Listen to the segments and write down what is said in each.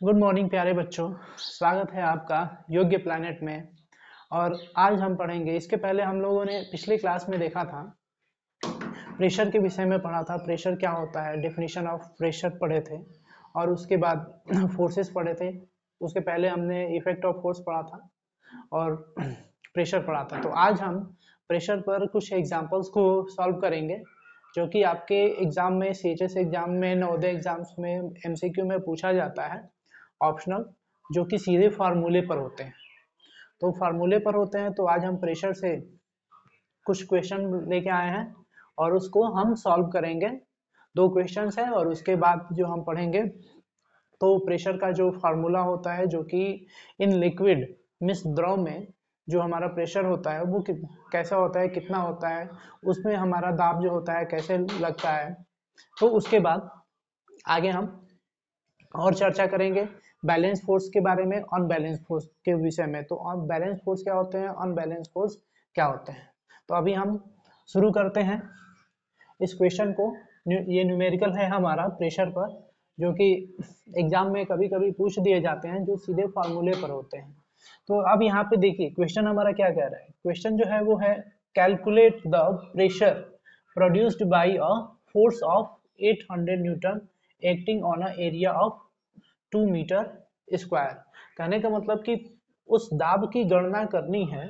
Good morning प्यारे बच्चों। स्वागत है आपका योग्य प्लैनेट में। और आज हम पढ़ेंगे, इसके पहले हम लोगों ने पिछली क्लास में देखा था, प्रेशर के विषय में पढ़ा था। प्रेशर क्या होता है, डेफिनेशन ऑफ प्रेशर पढ़े थे, और उसके बाद फोर्सेस पढ़े थे। उसके पहले हमने इफेक्ट ऑफ फोर्स पढ़ा था और प्रेशर पढ़ा था। तो आज हम प्रेशर पर कुछ एग्जांपल्स को सॉल्व करेंगे, जो कि आपके एग्जाम में, सीएचएस एग्जाम में, नवोदय एग्जाम्स में एमसीक्यू में पूछा जाता है, ऑप्शनल, जो कि सीधे फार्मूले पर होते हैं। तो फार्मूले पर होते हैं, तो आज हम प्रेशर से कुछ क्वेश्चन लेके आए हैं और उसको हम सॉल्व करेंगे। 2 क्वेश्चंस है और उसके बाद जो हम पढ़ेंगे, तो प्रेशर का जो फार्मूला होता है, जो कि इन लिक्विड मिस द्रव में जो हमारा प्रेशर होता है वो कैसा होता है, कितना होता है, उसमें हमारा दाब जो होता है कैसे लगता है। तो उसके बाद आगे हम और चर्चा करेंगे बैलेंस फोर्स के बारे में, अनबैलेंस फोर्स के विषय में। तो बैलेंस फोर्स क्या होते हैं, अनबैलेंस फोर्स क्या होते हैं। तो अभी हम शुरू करते हैं इस क्वेश्चन को। ये न्यूमेरिकल है हमारा प्रेशर पर, जो कि एग्जाम में कभी कभी पूछ दिए जाते हैं, जो सीधे फार्मूले पर होते हैं। तो अब यहाँ पे देखिए क्वेश्चन हमारा क्या कह रहा है। क्वेश्चन जो है वो है, calculate the pressure produced by a force of 800 newton acting on a area of 2 metre square. कहने का मतलब कि उस दाब की गणना करनी है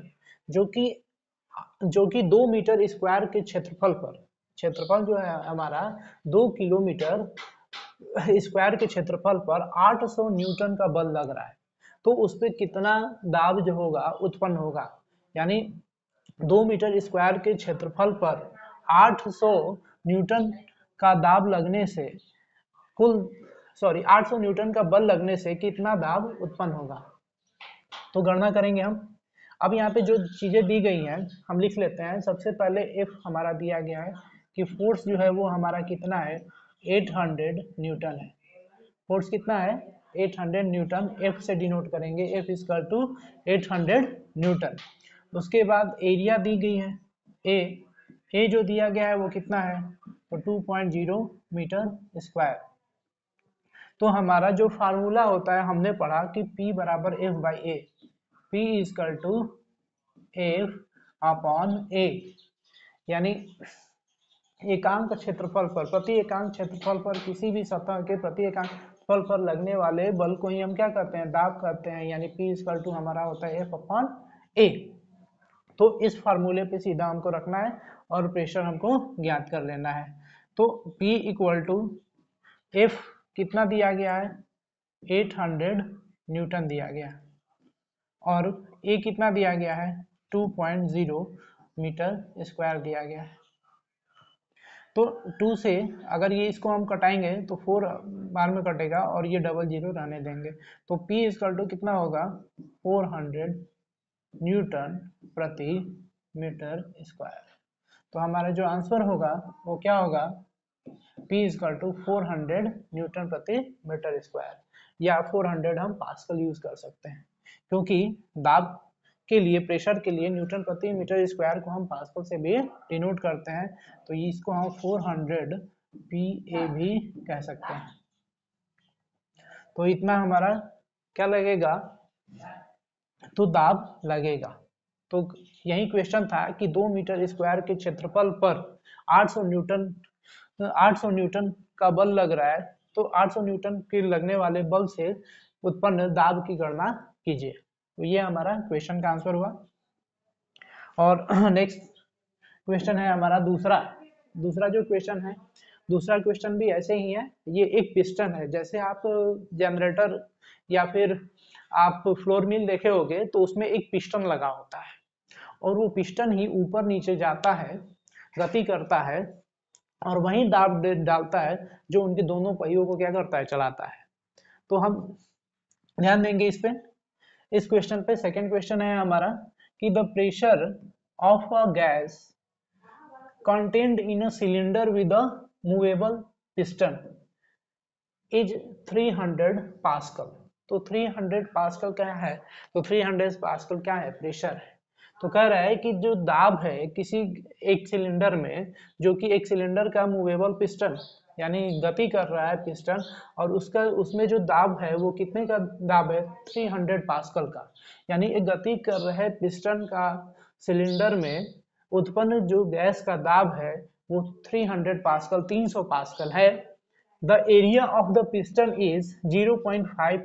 जो कि 2 मीटर स्क्वायर के क्षेत्रफल पर, क्षेत्रफल जो है हमारा 2 किलोमीटर स्क्वायर के क्षेत्रफल पर 800 न्यूटन का बल लग रहा है। तो उस पर कितना दाब जो होगा उत्पन्न होगा, यानी 2 मीटर स्क्वायर के क्षेत्रफल पर 800 न्यूटन का दाब लगने से कुल 800 न्यूटन का बल लगने से कितना दाब उत्पन्न होगा। तो गणना करेंगे हम। अब यहाँ पे जो चीजें दी गई हैं हम लिख लेते हैं। सबसे पहले एफ हमारा दिया गया है कि फोर्स जो है वो हमारा कितना है, 800 न्यूटन है। फोर्स कितना है, 800 न्यूटन। एफ से डिनोट करेंगे, एफ इक्वल टू 800 न्यूटन। उसके बाद एरिया दी गई है, ए जो दिया गया है वो कितना है, तो 2.0 मीटर स्क्वायर। तो हमारा जो फार्मूला होता है, हमने पढ़ा कि P बराबर F by A, P equal to F upon A, यानी एकांक क्षेत्रफल पर, प्रति एकांक क्षेत्रफल पर किसी भी सतह के प्रति एकांक क्षेत्रफल पर लगने वाले बल को ही हम क्या कहते हैं, दाब कहते हैं। यानी P इक्वल टू हमारा होता है एफ अपॉन ए। तो इस फार्मूले पे सीधा हमको रखना है और प्रेशर हमको ज्ञात कर लेना है। तो P इक्वल टू एफ कितना दिया गया है, 800 न्यूटन दिया गया है, और ए कितना दिया गया है, 2.0 मीटर स्क्वायर दिया गया है। तो 2 से अगर ये इसको हम कटाएंगे तो 4 बार में कटेगा और ये डबल जीरो रहने देंगे। तो P इक्वल टू कितना होगा, 400 न्यूटन प्रति मीटर स्क्वायर। तो हमारा जो आंसर होगा वो क्या होगा, P इक्वल टू 400 न्यूटन प्रति मीटर स्क्वायर, या 400 हम पास्कल यूज कर सकते हैं, क्योंकि दाब के लिए, प्रेशर के लिए न्यूटन प्रति मीटर स्क्वायर को हम पास्कल से भी डिनोट करते हैं। तो इसको हम 400 PA भी कह सकते हैं। तो इतना हमारा क्या लगेगा, तो दाब लगेगा। तो यही क्वेश्चन था कि 2 मीटर स्क्वायर के क्षेत्रफल पर 800 न्यूटन का बल लग रहा है। तो 800 न्यूटन के लगने वाले बल से उत्पन्न दाब की गणना कीजिए। तो ये हमारा क्वेश्चन का आंसर हुआ। और नेक्स्ट क्वेश्चन है हमारा दूसरा जो क्वेश्चन है, दूसरा क्वेश्चन भी ऐसे ही है। ये एक पिस्टन है, जैसे आप जनरेटर या फिर आप फ्लोर मिल देखे होंगे, तो उसमें एक पिस्टन लगा होता है और वो पिस्टन ही ऊपर नीचे जाता है, गति करता है और वही दाब डालता है जो उनके दोनों पहियों को क्या करता है, चलाता है। तो हम ध्यान देंगे इस पे, इस क्वेश्चन पे। सेकंड क्वेश्चन है हमारा कि the pressure of a gas contained in a cylinder with a movable piston is 300 pascal. तो 300 पास्कल क्या है, तो 300 पास्कल क्या है, प्रेशर है। तो कह रहा है कि जो दाब है किसी एक सिलेंडर में, जो कि एक सिलेंडर का मूवेबल पिस्टन यानी गति कर रहा है पिस्टन, और उसका उसमें जो दाब है वो कितने का दाब है, 300 पास्कल का। यानी एक गति कर रहे पिस्टन का सिलेंडर में उत्पन्न जो गैस का दाब है वो 300 पास्कल 300 पास्कल है। The area of the piston is 0.5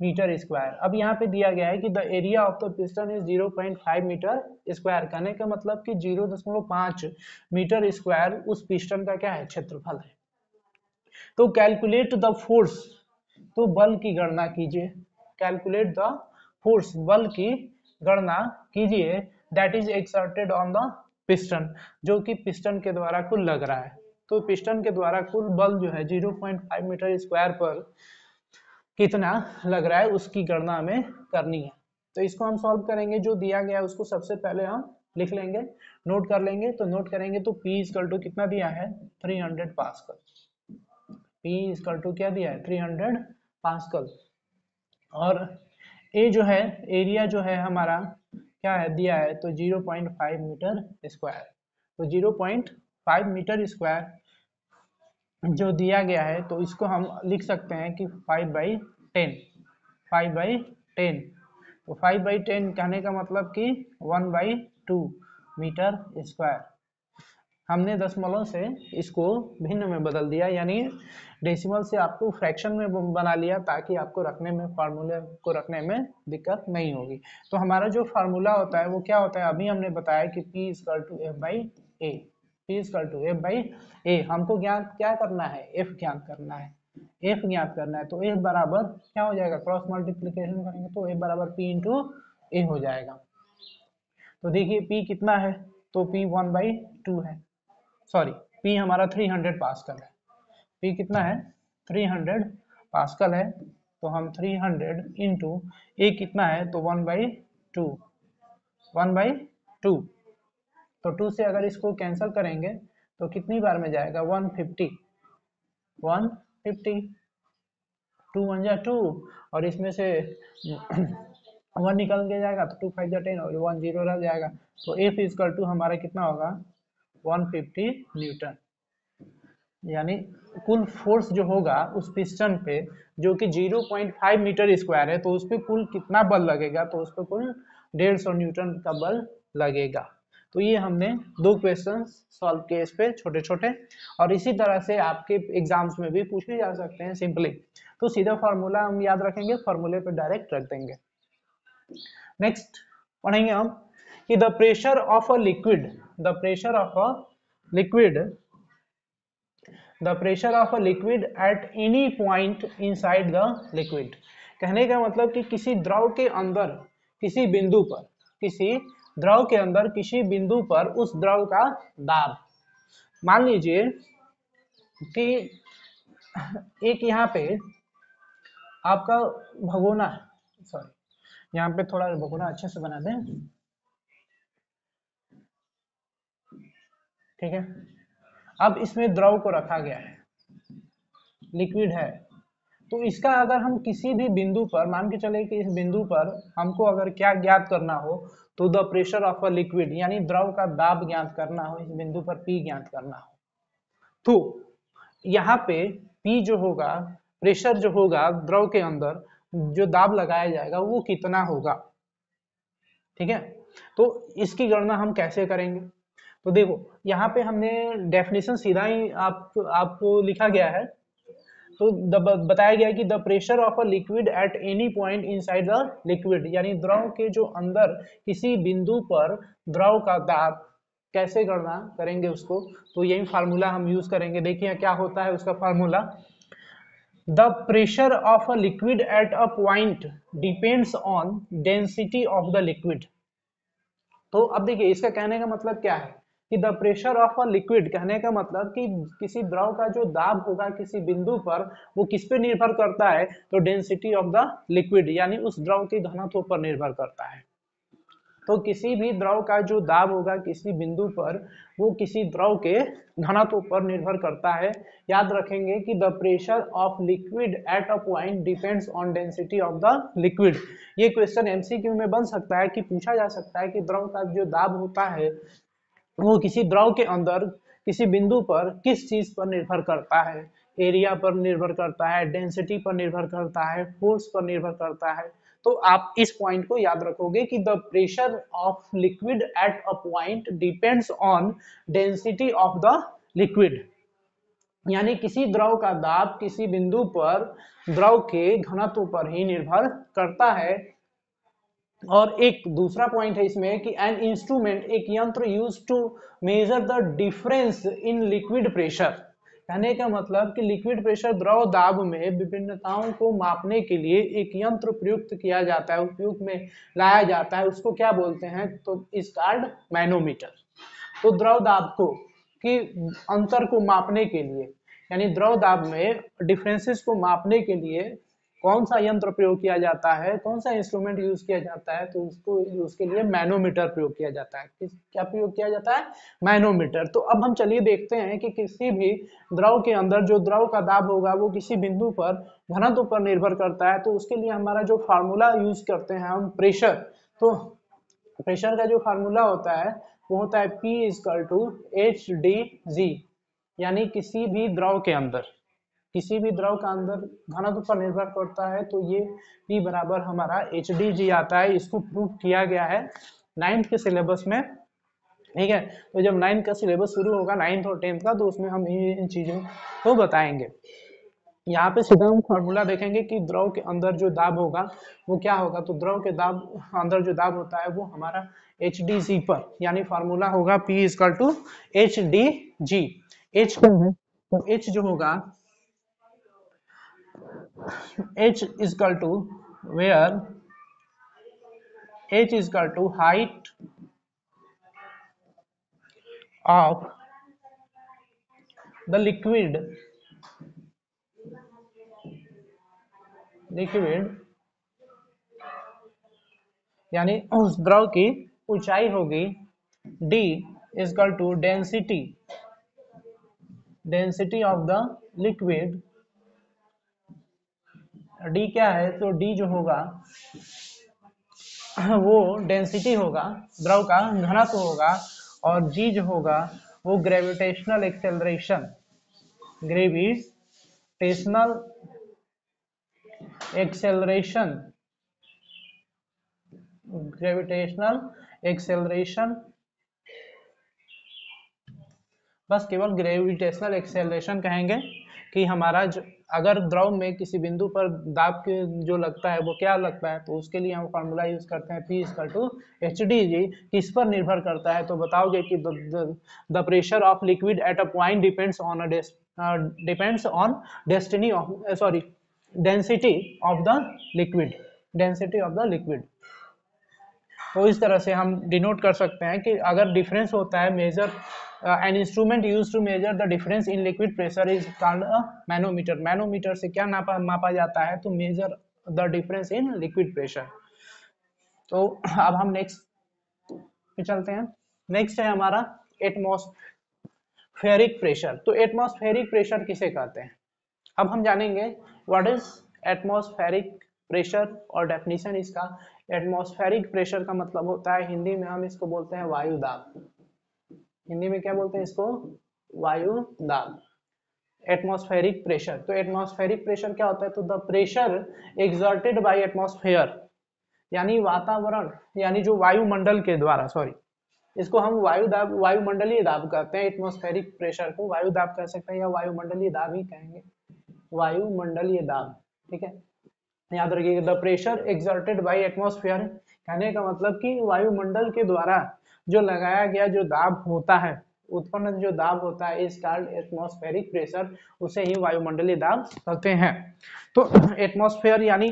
metre square. अब यहाँ पे दिया गया है कि the area of the piston is 0.5 metre square, कहने का मतलब कि 0.5 मीटर स्क्वायर उस पिस्टन का क्या है, क्षेत्रफल है। तो कैलकुलेट द फोर्स, तो बल की गणना कीजिए। कैलकुलेट द फोर्स, बल की गणना कीजिए, that is exerted on the piston, जो कि पिस्टन के द्वारा कुल लग रहा है। तो पिस्टन के द्वारा कुल बल जो है 0.5 मीटर स्क्वायर पर कितना लग रहा है उसकी गणना हमें करनी है। तो इसको हम सॉल्व करेंगे, जो दिया गया है उसको सबसे पहले हम लिख लेंगे, नोट कर लेंगे। तो नोट करेंगे तो P इक्वल टू कितना दिया है, 300 पास्कल। P इक्वल टू क्या दिया है, 300 पास्कल। और ए जो है, एरिया जो है हमारा क्या है दिया है, तो 0.5 मीटर स्क्वायर। तो 0.5 मीटर स्क्वायर जो दिया गया है, तो इसको हम लिख सकते हैं कि 5/10, 5/10। तो 5/10 कहने का मतलब कि 1/2 मीटर स्क्वायर। हमने दशमलव से इसको भिन्न में बदल दिया, यानी डेसिमल से आपको फ्रैक्शन में बना लिया, ताकि आपको रखने में, फार्मूले को रखने में दिक्कत नहीं होगी। तो हमारा जो फार्मूला होता है वो क्या होता है, अभी हमने बताया कि P equal to F/A, P equal to F/A। हमको ज्ञात क्या करना है, F ज्ञात करना है, F ज्ञात करना है। तो F बराबर क्या हो जाएगा, क्रॉस मल्टीप्लीकेशन करेंगे तो F बराबर P इंटू A हो जाएगा। तो देखिए P कितना है, तो P 1/2 है, सॉरी P हमारा 300 पास्कल है। P कितना है, 300 पास्कल है। तो हम 300 इंटू A कितना है, तो 1/2, 1/2। तो 2 से अगर इसको कैंसिल करेंगे तो कितनी बार में जाएगा, 150, 150, 2 1 जा 2, और इसमें से 1 निकल के जाएगा तो 2 5 जा 10, और 1 0 रह जाएगा। तो F इक्वल टू हमारा कितना होगा, 150 न्यूटन। यानी कुल फोर्स जो होगा उस पिस्टन पे, जो कि 0.5 मीटर स्क्वायर है, तो उस पर कुल कितना बल लगेगा, तो उस पर कुल 150 न्यूटन का बल लगेगा। तो ये हमने 2 क्वेश्चन सॉल्व किए इस पे, छोटे छोटे, और इसी तरह से आपके एग्जाम्स में भी पूछे जा सकते हैं सिंपली। तो सीधा फार्मूला हम याद रखेंगे, फार्मूले पे डायरेक्ट रख देंगे। नेक्स्ट पढ़ेंगे हम कि the pressure of a liquid, the pressure of a liquid, the pressure of a liquid at any point inside the liquid. कहने का मतलब कि किसी द्रव के अंदर, किसी बिंदु पर, किसी द्रव के अंदर किसी बिंदु पर उस द्रव का दाब। मान लीजिए कि एक यहाँ पे आपका भगोना है, सॉरी यहाँ पे थोड़ा भगोना अच्छे से बना दें, ठीक है। अब इसमें द्रव को रखा गया है, लिक्विड है। तो इसका अगर हम किसी भी बिंदु पर, मान के चले कि इस बिंदु पर हमको अगर क्या ज्ञात करना हो, तो the pressure of a liquid, यानी द्रव का दाब ज्ञात करना हो, इस बिंदु पर P ज्ञात करना हो, तो यहाँ पे P जो होगा, प्रेशर जो होगा द्रव के अंदर, जो दाब लगाया जाएगा वो कितना होगा, ठीक है। तो इसकी गणना हम कैसे करेंगे, तो देखो यहाँ पे हमने डेफिनेशन सीधा ही आपको लिखा गया है। तो बताया गया कि the pressure of a liquid at any point inside the liquid, यानी द्रव के जो अंदर किसी बिंदु पर द्रव का दाब कैसे गणना करेंगे उसको, तो यही फार्मूला हम यूज करेंगे। देखिए क्या होता है उसका formula, the pressure of a liquid at a point depends on density of the liquid. तो अब देखिए इसका कहने का मतलब क्या है कि the pressure of a liquid, कहने का मतलब कि किसी द्रव का जो दाब होगा किसी बिंदु पर, वो किस पे निर्भर करता है, तो डेंसिटी ऑफ द लिक्विड, यानी उस द्रव के घनत्व पर निर्भर करता है। तो किसी भी द्रव का जो दाब होगा किसी बिंदु पर, वो किसी द्रव के घनत्व पर निर्भर करता है। याद रखेंगे कि the pressure of liquid at a point depends on density of the liquid. ये क्वेश्चन एमसीक्यू में बन सकता है कि पूछा जा सकता है कि द्रव का जो दाब होता है वो किसी द्रव के अंदर किसी बिंदु पर किस चीज पर निर्भर करता है, एरिया पर निर्भर करता है, डेंसिटी पर निर्भर करता है, फोर्स पर निर्भर करता है। तो आप इस पॉइंट को याद रखोगे कि the pressure of liquid at a point depends on density of the liquid, यानी किसी द्रव का दाब किसी बिंदु पर द्रव के घनत्व पर ही निर्भर करता है। और एक दूसरा पॉइंट है इसमें कि एन इंस्ट्रूमेंट, एक यंत्र use to measure the difference in liquid pressure, कहने का मतलब कि लिक्विड प्रेशर द्रव दाब में विभिन्नताओं को मापने के लिए एक यंत्र प्रयुक्त किया जाता है, उपयोग में लाया जाता है, उसको क्या बोलते हैं, तो इस कार्ड मैनोमीटर। तो द्रव दाब को कि अंतर को मापने के लिए, यानी द्रव दाब में डिफरेंसेस को मापने के लिए कौन सा यंत्र प्रयोग किया जाता है, कौन सा इंस्ट्रूमेंट यूज किया जाता है, तो उसके लिए मैनोमीटर प्रयोग किया जाता है। क्या प्रयोग किया जाता है, मैनोमीटर। तो अब हम चलिए देखते हैं कि किसी भी द्रव के अंदर जो द्रव का दाब होगा वो किसी बिंदु पर घनत्व पर निर्भर करता है, तो उसके लिए हमारा जो फार्मूला यूज करते हैं हम प्रेशर, तो प्रेशर का जो फार्मूला होता है वो होता है P = HdG, यानी किसी भी द्रव के अंदर, किसी भी द्रव का अंदर घनत्व पर निर्भर करता है, तो ये P बराबर हमारा HdG आता है। इसको प्रूव किया गया है 9th के सिलेबस में, ठीक है। तो जब 9th का सिलेबस शुरू होगा 9th और 10th का, तो उसमें हम इन चीजों को बताएंगे। यहाँ पे सीधा हम फॉर्मूला देखेंगे कि द्रव के अंदर जो दाब होगा वो क्या होगा, तो द्रव के दाब अंदर जो दाब होता है वो हमारा HdG पर, यानी फार्मूला होगा P = HdG। H क्या है, तो H जो होगा, H = where H = height of the liquid यानी उस द्रव की ऊंचाई होगी। D = density of the liquid. D क्या है, तो D जो होगा वो डेंसिटी होगा, द्रव का घनत्व होगा, और G जो होगा वो ग्रेविटेशनल एक्सेलरेशन, ग्रेविटेशनल एक्सेलरेशन, बस केवल ग्रेविटेशनल एक्सेलरेशन कहेंगे कि हमारा जो अगर द्रव में किसी बिंदु पर दाब के जो लगता है वो क्या लगता है, तो उसके लिए हम फार्मूला यूज करते हैं P = HdG। किस पर निर्भर करता है, तो बताओगे कि the pressure of liquid at a point depends on density of the liquid. तो इस तरह से हम डिनोट कर सकते हैं कि अगर डिफरेंस होता है, measure an instrument used to measure the difference in liquid pressure is called a manometer. Manometer से क्या मापा जाता है, तो measure the difference in liquid pressure. तो अब हम नेक्स्ट पे चलते हैं। नेक्स्ट है हमारा एटमॉस्फेरिक प्रेशर। तो एटमॉस्फेरिक प्रेशर किसे कहते हैं, अब हम जानेंगे व्हाट इज एटमॉस्फेरिक प्रेशर और डेफिनेशन इसका। एटमॉस्फेरिक प्रेशर का मतलब होता है, हिंदी में हम इसको बोलते हैं वायु दाब। हिंदी में क्या बोलते हैं इसको, वायु दाब। एटमॉस्फेरिक प्रेशर, तो एटमॉस्फेरिक प्रेशर क्या होता है, तो the pressure exerted by atmosphere, यानी वातावरण, यानी जो वायुमंडल के द्वारा, सॉरी इसको हम वायुमंडलीय दाब कहते हैं। एटमॉस्फेरिक प्रेशर को वायु दाब कह सकते हैं या वायुमंडलीय दाब ही कहेंगे, वायुमंडलीय दाब, ठीक है। याद रखिएगा, the pressure exerted by atmosphere, कहने का मतलब कि वायुमंडल के द्वारा जो लगाया गया जो दाब होता है, उत्पन्न जो दाब होता है, इस कॉल्ड एटमॉस्फेरिक प्रेशर, उसे ही वायुमंडलीय दाब कहते हैं। तो एटमॉस्फेयर यानी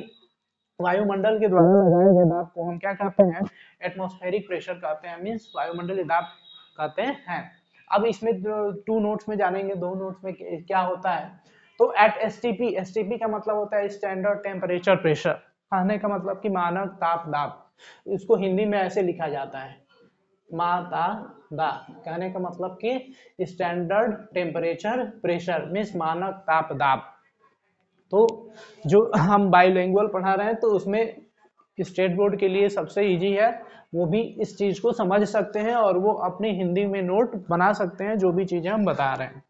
वायुमंडल के द्वारा लगाए गए दाब को हम क्या कहते हैं, एटमॉस्फेरिक प्रेशर कहते हैं, मींस वायुमंडलीय दाब कहते हैं। अब इसमें 2 नोट्स में जानेंगे, 2 नोट्स में क्या होता है। तो एट एसटीपी का मतलब होता है स्टैंडर्ड टेम्परेचर प्रेशर, कहने का मतलब कि मानक ताप दाब, इसको हिंदी में ऐसे लिखा जाता है माता दा, कहने का मतलब कि स्टैंडर्ड टेम्परेचर प्रेशर मीन्स मानक ताप दाब। तो जो हम बायोलैंग्वेज पढ़ा रहे हैं तो उसमें स्टेट बोर्ड के लिए सबसे इजी है, वो भी इस चीज को समझ सकते हैं और वो अपने हिंदी में नोट बना सकते हैं जो भी चीजें हम बता रहे हैं।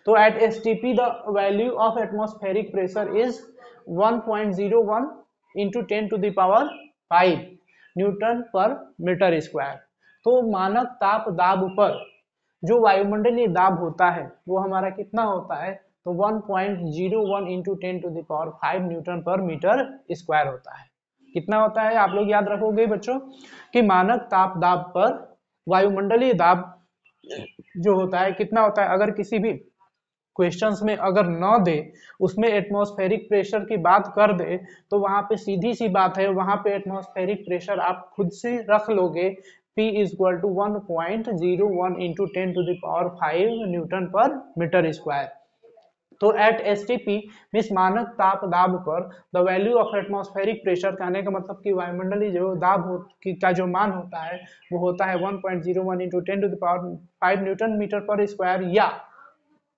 तो at STP the value of atmospheric pressure is 1.01 into 10⁵ newton per metre square. तो मानक ताप दाब पर जो वायुमंडलीय दाब होता है वो हमारा कितना होता है, तो 1.01 into 10⁵ newton per metre square होता है। कितना होता है आप लोग याद रखोगे बच्चों कि मानक ताप दाब पर वायुमंडलीय दाब जो होता है कितना होता है। अगर किसी भी क्वेश्चंस में अगर न दे, उसमें एटमॉस्फेरिक प्रेशर की बात कर दे, तो वहां पे सीधी सी बात है, वहां पे एटमॉस्फेरिक प्रेशर आप खुद से रख लोगे, P equal to 1.01 into 10⁵ newton per metre square. तो एट STP मीन्स मानक ताप दाब पर the value of atmospheric pressure, कहने का मतलब कि वायुमंडलीय जो दाब का जो मान होता है वो होता है 1.01 इंटू 10⁵ न्यूटन मीटर पर स्क्वायर, या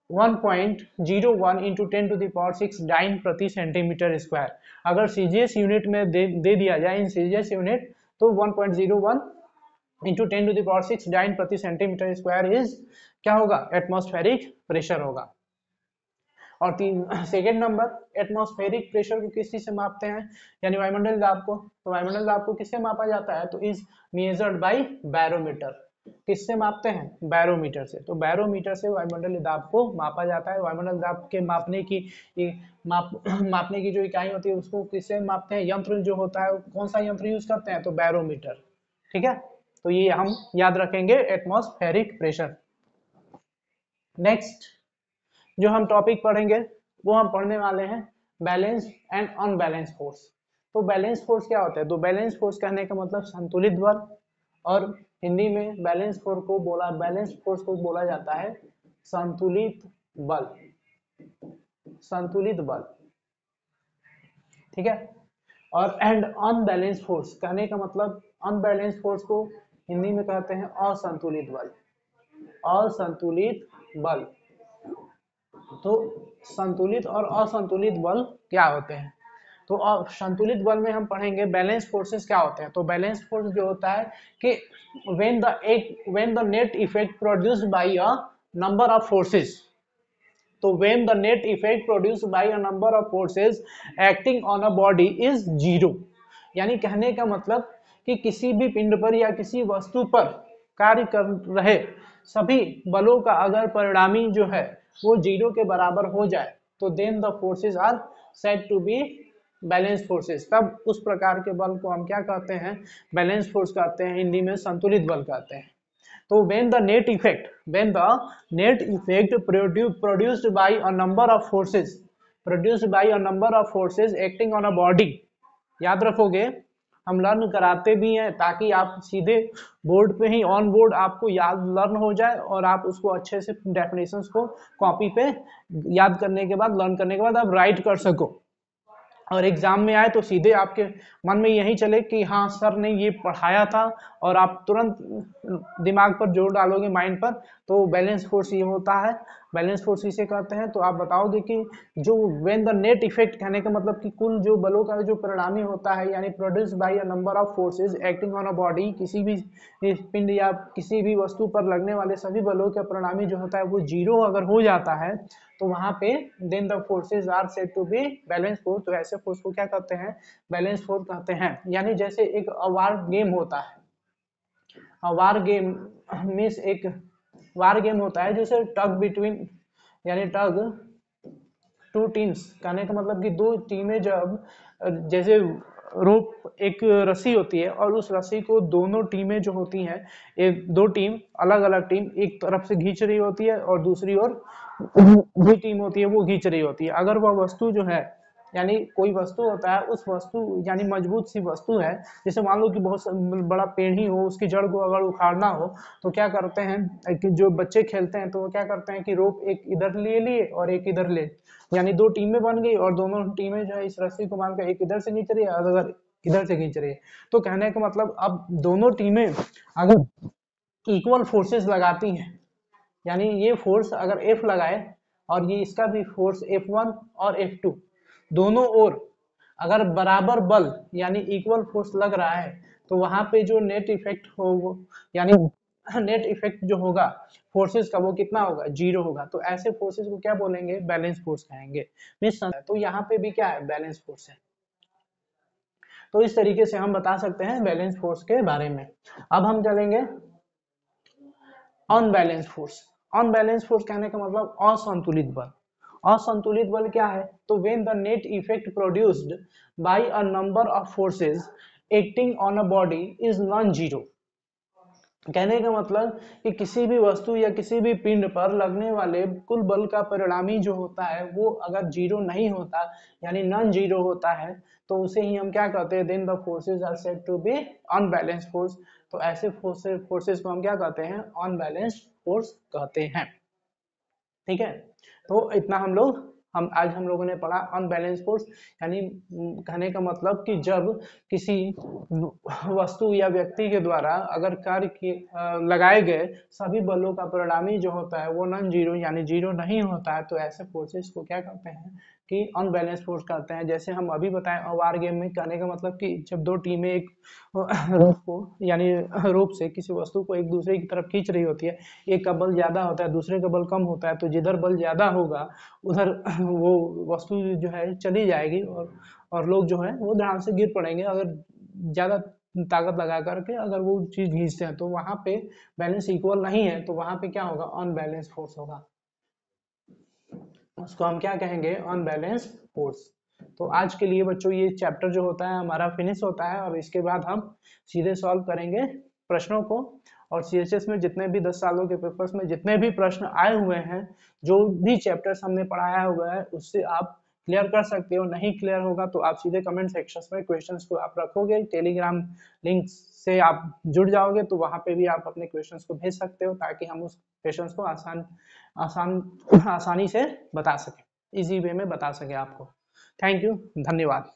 1.01 इंटू 10⁶ डाइन प्रति सेंटीमीटर स्क्वायर। अगर CGS यूनिट में दे दिया जाए इन CGS यूनिट, तो 1.01 इंटू 10⁶ डाइन प्रति सेंटीमीटर स्क्वायर इज क्या होगा, एटमॉस्फेरिक प्रेशर होगा। और सेकेंड नंबर एटमॉस्फेरिक प्रेशर को किस चीज से मापते हैं, यानी वायुमंडल दाब को। तो वायुमंडल दाब को किससे मापा जाता है, तो इज मेजर्ड बाय बैरोमीटर। किससे मापते हैं, बैरोमीटर से। तो बैरोमीटर से वायुमंडलीय दाब को मापा जाता है। वायुमंडल दाब के मापने की जो इकाई होती है उसको किससे मापते हैं, यंत्र जो होता है कौन सा यंत्र यूज करते हैं, तो बैरोमीटर। ठीक है, तो ये हम याद रखेंगे एटमॉस्फेरिक प्रेशर। नेक्स्ट जो हम टॉपिक पढ़ेंगे वो हम पढ़ने वाले हैं बैलेंस एंड अनबैलेंस फोर्स। तो बैलेंस फोर्स क्या होता है, तो बैलेंस फोर्स कहने का मतलब संतुलित बल, और हिंदी में बैलेंस फोर्स को बोला जाता है संतुलित बल। संतुलित बल, ठीक है। और एंड अनबैलेंस फोर्स कहने का मतलब, अनबैलेंस फोर्स को हिंदी में कहते हैं असंतुलित बल। असंतुलित बल। तो संतुलित और असंतुलित बल क्या होते हैं, तो संतुलित बल में हम पढ़ेंगे बैलेंस फोर्सेस क्या होते हैं। तो बैलेंस फोर्स जो होता है कि when the net effect produced by a number of forces, तो when the net effect produced by a number of forces acting on a body is zero, यानी कहने का मतलब कि किसी भी पिंड पर या किसी वस्तु पर कार्य कर रहे सभी बलों का अगर परिणामी जो है वो जीरो के बराबर हो जाए, तो then the forces are said to be balance forces. तब उस प्रकार के बल को हम क्या कहते हैं, बैलेंस फोर्स कहते हैं, हिंदी में संतुलित बल कहते हैं। तो when the net effect produced by a number of forces acting on a body, याद रखोगे हम लर्न कराते भी हैं ताकि आप सीधे बोर्ड पे ही ऑन बोर्ड आपको याद लर्न हो जाए और आप उसको अच्छे से डेफिनेशंस को कॉपी पे याद करने के बाद, लर्न करने के बाद आप राइट कर सको, और एग्जाम में आए तो सीधे आपके मन में यही चले कि हाँ सर ने ये पढ़ाया था, और आप तुरंत दिमाग पर जोर डालोगे, माइंड पर। तो बैलेंस फोर्स ये होता है, बैलेंस फोर्स इसे कहते हैं। तो आप बताओगे कि जो व्हेन द नेट इफेक्ट कहने का मतलब कि कुल जो बलों का जो परिणामी होता है, यानी produce by a number of forces acting on a body, किसी भी पिंड या किसी भी वस्तु पर लगने वाले सभी बलों का परिणामी जो होता है वो जीरो अगर हो जाता है, तो वहां पे then the forces are said to be balance force. तो ऐसे फोर्स को क्या कहते हैं, बैलेंस फोर्स कहते हैं। यानी जैसे एक वार गेम होता है, वार गेम मीन्स एक वार गेम होता है जैसे टग बिटवीन, यानी टग टू टीम्स, कहने का मतलब कि दो टीमें जब, जैसे रोप एक रस्सी होती है और उस रस्सी को दोनों टीमें जो होती हैं, एक दो टीम अलग अलग टीम एक तरफ से खींच रही होती है और दूसरी ओर भी टीम होती है वो खींच रही होती है। अगर वह वस्तु जो है, यानी कोई वस्तु होता है, उस वस्तु यानी मजबूत सी वस्तु है, जैसे मान लो कि बहुत बड़ा पेड़ ही हो, उसकी जड़ को अगर उखाड़ना हो तो क्या करते हैं कि जो बच्चे खेलते हैं तो वो क्या करते हैं कि रोप एक इधर ले लिए और एक इधर ले, यानी दो टीमें बन गई और दोनों टीमें जो है इस रस्सी को मानकर एक इधर से खींच रही है और अगर इधर से खींच रही है। तो कहने का मतलब अब दोनों टीमें अगर इक्वल फोर्सेस लगाती हैं, यानी ये फोर्स अगर F लगाए और ये इसका भी फोर्स F1 और F2 दोनों ओर अगर बराबर बल यानी इक्वल फोर्स लग रहा है तो वहां पे जो नेट इफेक्ट हो यानी नेट इफेक्ट जो होगा फोर्सेस का वो कितना होगा, जीरो होगा। तो ऐसे फोर्सेस को क्या बोलेंगे, बैलेंस फोर्स कहेंगे। तो यहाँ पे भी क्या है, बैलेंस फोर्स है। तो इस तरीके से हम बता सकते हैं बैलेंस फोर्स के बारे में। अब हम चलेंगे अनबैलेंस फोर्स। अनबैलेंस फोर्स कहने का मतलब असंतुलित बल। असंतुलित बल क्या है, तो when the net effect produced by a number of forces acting on a body is non zero. कहने का मतलब कि किसी भी वस्तु या किसी भी पिंड पर लगने वाले कुल बल का परिणामी जो होता है वो अगर जीरो नहीं होता यानी नॉन जीरो होता है तो उसे ही हम क्या कहते हैं, then the forces are said to be unbalanced force. तो ऐसे फोर्सेस को हम क्या कहते हैं, अनबैलेंस्ड फोर्स कहते हैं। ठीक है, तो इतना हम लोगों ने पढ़ा अनबैलेंस फोर्स। यानी कहने का मतलब कि जब किसी वस्तु या व्यक्ति के द्वारा अगर लगाए गए सभी बलों का परिणामी जो होता है वो नॉन जीरो यानी जीरो नहीं होता है, तो ऐसे फोर्सेस को क्या कहते हैं कि अनबैलेंस फोर्स कहते हैं। जैसे हम अभी बताएं वार गेम में, कहने का मतलब कि जब दो टीमें एक रोप को यानी रोप से किसी वस्तु को एक दूसरे की तरफ खींच रही होती है, एक का बल ज्यादा होता है दूसरे का बल कम होता है, तो जिधर बल ज्यादा होगा उधर वो वस्तु जो है चली जाएगी और लोग जो है वो ध्यान से गिर पड़ेंगे। अगर ज्यादा ताकत लगा करके अगर वो चीज खींचते हैं तो वहां पे बैलेंस इक्वल नहीं है, तो वहां पे क्या होगा, अनबैलेंस फोर्स होगा। उसको हम क्या कहेंगे, अनबैलेंस फोर्स। तो आज के लिए बच्चों ये चैप्टर जो होता है हमारा फिनिश होता है। और इसके बाद हम सीधे सॉल्व करेंगे प्रश्नों को। और सीएचएस में जितने भी 10 सालों के पेपर्स में जितने भी प्रश्न आए हुए हैं, जो भी चैप्टर्स हमने पढ़ाया हुआ है उससे आप क्लियर कर सकते हो। नहीं क्लियर होगा तो आप सीधे कमेंट सेक्शन में क्वेश्चंस को आप रखोगे, टेलीग्राम लिंक से आप जुड़ जाओगे तो वहां पे भी आप अपने क्वेश्चंस को भेज सकते हो, ताकि हम उस क्वेश्चंस को आसानी से बता सके, इजी वे में बता सके आपको। थैंक यू, धन्यवाद।